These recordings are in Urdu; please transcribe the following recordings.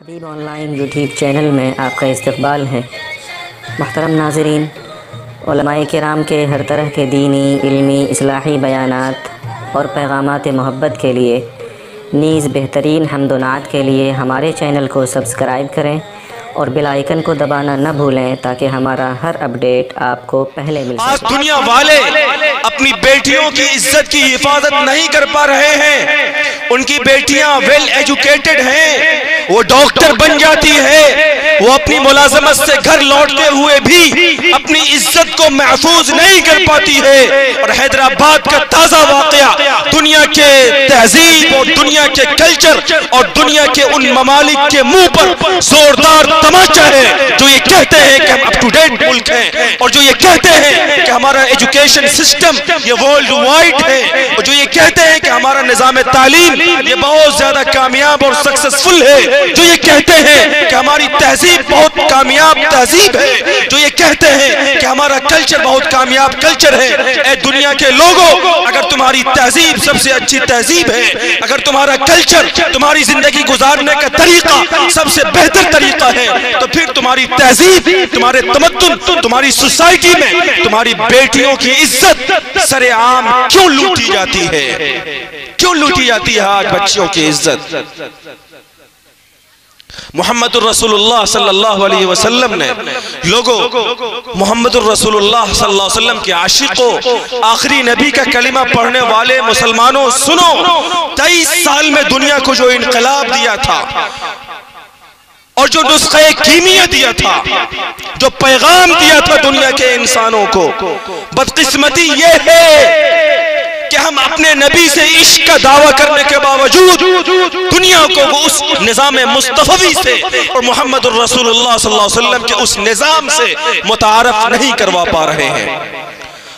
Habib on line YouTube channel میں آپ کا استقبال ہے۔ محترم ناظرین، علماء کرام کے ہر طرح کے دینی، علمی، اصلاحی بیانات اور پیغامات محبت کے لیے نیز بہترین حمد و نعت کے لیے ہمارے چینل کو سبسکرائب کریں اور بیل آئیکن کو دبانا نہ بھولیں تاکہ ہمارا ہر اپڈیٹ آپ کو پہلے مل سکے۔ آج دنیا والے اپنی بیٹیوں کی عزت کی حفاظت نہیں کر پا رہے ہیں۔ ان کی بیٹیاں ویل ایجوکیٹڈ ہیں، وہ ڈاکٹر بن جاتی ہے، وہ اپنی ملازمت سے گھر لوٹتے ہوئے بھی اپنی عزت کو محفوظ نہیں کر پاتی ہے۔ اور حیدرآباد کا تازہ واقعہ دنیا کے تہذیب اور دنیا کے کلچر اور دنیا کے ان ممالک کے منہ پر زوردار تماچا ہے جو یہ کہتے ہیں کہ ہم اپ ٹو ڈیٹ ملک ہیں، اور جو یہ کہتے ہیں کہ ہمارا ایجوکیشن سسٹم یہ ورلڈ وائڈ ہے، اور جو یہ کہتے ہیں کہ ہمارا نظام تعلیم یہ بہت زیادہ کامیاب اور سکسسفل ہے، جو یہ کہتے ہیں کہ ہماری تہذیب بہت کامیاب تہذیب ہے، جو یہ کہتے ہیں کہ ہمارا کلچر بہت کامیاب کلچر ہے۔ اے دنیا کے لوگوں، اگر تمہاری تہذیب سب سے اچھی تہذیب ہے، اگر تمہارا کلچر، تمہاری زندگی گزارنے کا طریقہ سب سے بہتر طریقہ ہے، تو پھر تمہاری تہذیب، تمہارے تمدن، تمہاری سوسائٹی میں تمہاری بیٹیوں کی عزت سر عام کیوں لوٹی جاتی ہے؟ کیوں لوٹی جاتی ہے آج بچیوں کی عزت؟ محمد الرسول اللہ صلی اللہ علیہ وسلم نے لوگوں، محمد الرسول اللہ صلی اللہ علیہ وسلم کے عاشقوں، آخری نبی کا کلمہ پڑھنے والے مسلمانوں سنو، 23 سال میں دنیا کو جو انقلاب دیا تھا اور جو نسخہ کیمیا دیا تھا، جو پیغام دیا تھا دنیا کے انسانوں کو، بدقسمتی یہ ہے کہ ہم اپنے نبی سے عشق کا دعویٰ کرنے کے باوجود دنیا کو وہ اس نظام مصطفی سے اور محمد الرسول اللہ صلی اللہ علیہ وسلم کے اس نظام سے متعارف نہیں کروا پا رہے ہیں۔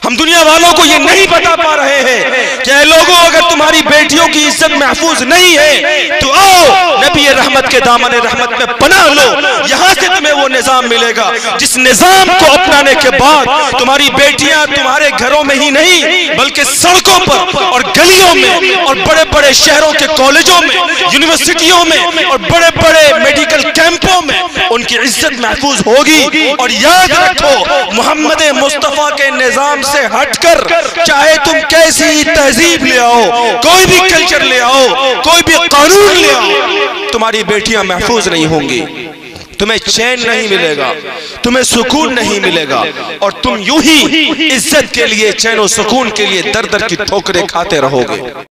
ہم دنیا والوں کو یہ نہیں بتا پا رہے ہیں کہ اے لوگوں، اگر تمہاری بیٹیوں کی عزت محفوظ نہیں ہے تو آؤ نبی رحمت کے دامن رحمت میں پناہ لو، یہاں سے تمہیں وہ نظام ملے گا جس نظام کو اپنانے کے بعد تمہاری بیٹیاں تمہارے گھروں میں ہی نہیں بلکہ سڑکوں پر اور گلیوں میں اور بڑے بڑے شہروں کے کالجوں میں، یونیورسٹیوں میں اور بڑے بڑے میڈیکل کیمپوں میں ان کی عزت محفوظ ہوگی۔ اور یاد رکھو، محمد مصطفیٰ کے نظام سے ہٹ کر چاہے تم کیسی تہذیب لے آؤ، کوئی بھی کلچر لے آؤ، کوئی بھی قانون لے آؤ، تمہاری بیٹیاں محفوظ نہیں ہوں گی، تمہیں چین نہیں ملے گا، تمہیں سکون نہیں ملے گا، اور تم یوں ہی عزت کے لیے، چین و سکون کے لیے در در کی ٹھوکریں کھاتے رہو گے۔